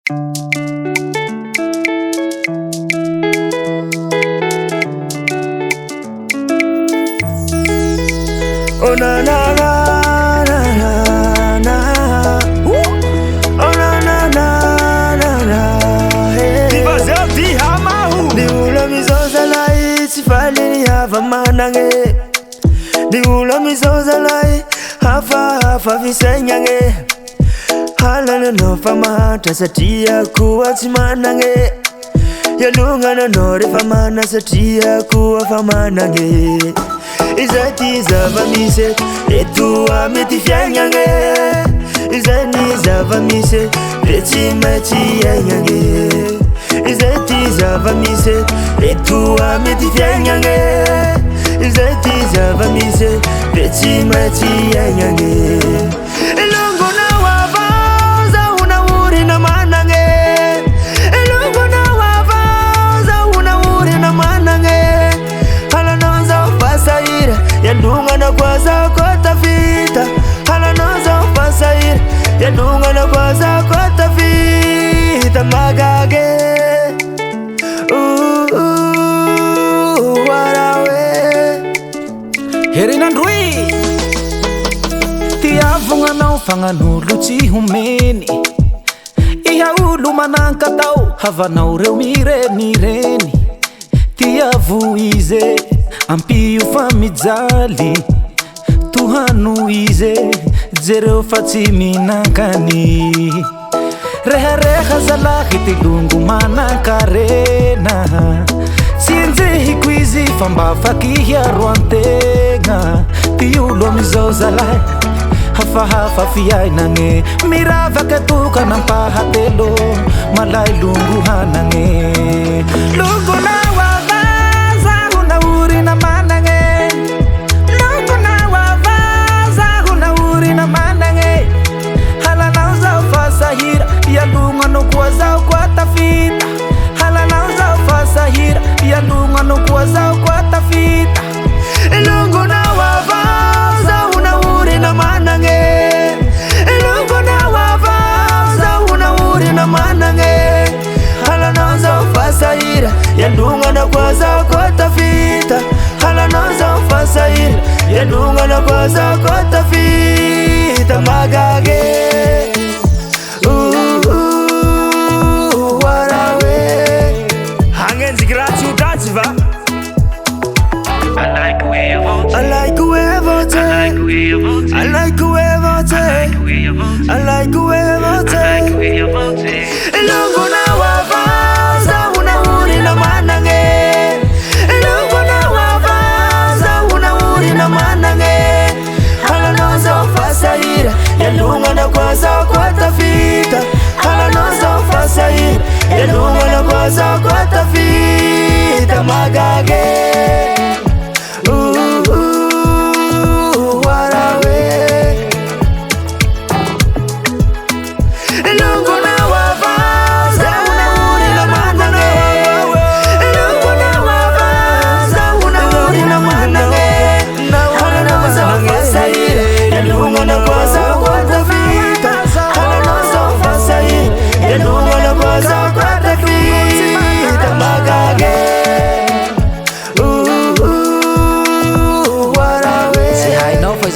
Oh na na na na na na. Oh na na na na na. Di fazer birra mahu. Di ula mizoza lai sifali hava manange. Di ula mizoza lai hafa visenyange. Halana no fama tasatia kuwa timanange. Yalunga na nore fama nasatia kuwa famanange. Izati zavamise etua metifianyange. Izani zavamise etimatianyange. Izati zavamise etua metifianyange. Izati zavamise etimatianyange. Elongo na wavaza unauri na manange. Elongo na wavaza unauri na manange. Yandunga na kwaza kota vita. Hala noza upasair. Yandunga na kwaza kota vita. Magage warawe Herina ndui Tiavunga na ufanga nuluchi humeni. Iha ulu mananka tau hava na ureu mireni. Tiavuize ampi ufamijali tuhanuize zero fatiminakani. Reha zalahi tilungu manakarena. Sinze hikwizi famba fakihia ruantenga. Tiulo mizozalai hafa fiyai nange. Mirava ketuka nampahatelo malai lungu hanange. Lungu na yandunga no kuwaza kwa tafita. Hala nauza ufasahira yandunga no kuwaza kwa tafita. Elongo na wavaza unauri na manange. Elongo na wavaza unauri na manange. Hala nauza ufasahira yandunga no kuwaza kwa tafita. Hala nauza ufasahira yandunga no kuwaza kwa tafita. Magage I like the way you vote. I like the way you vote. I like the way you vote. I like the way you vote. I like the way you vote. I like the way you vote. I like the way you vote. Elongo na wavaza unauri na manange. Elongo na wavaza unauri na manange. Hala noza ufasahira yalunga na kwaza kwa tafita. Hala noza ufasahira yalunga na kwaza kwa tafita. Magage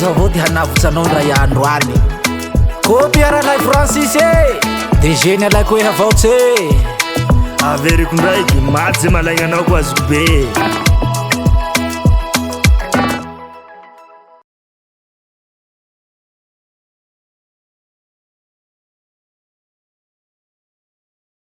Zavodi hanavutsanondra ya androany. Kopiara lai Francis Dejeny alay koe havaotsy. Averiko ndraiky maty ze malagna anao ko azoko be.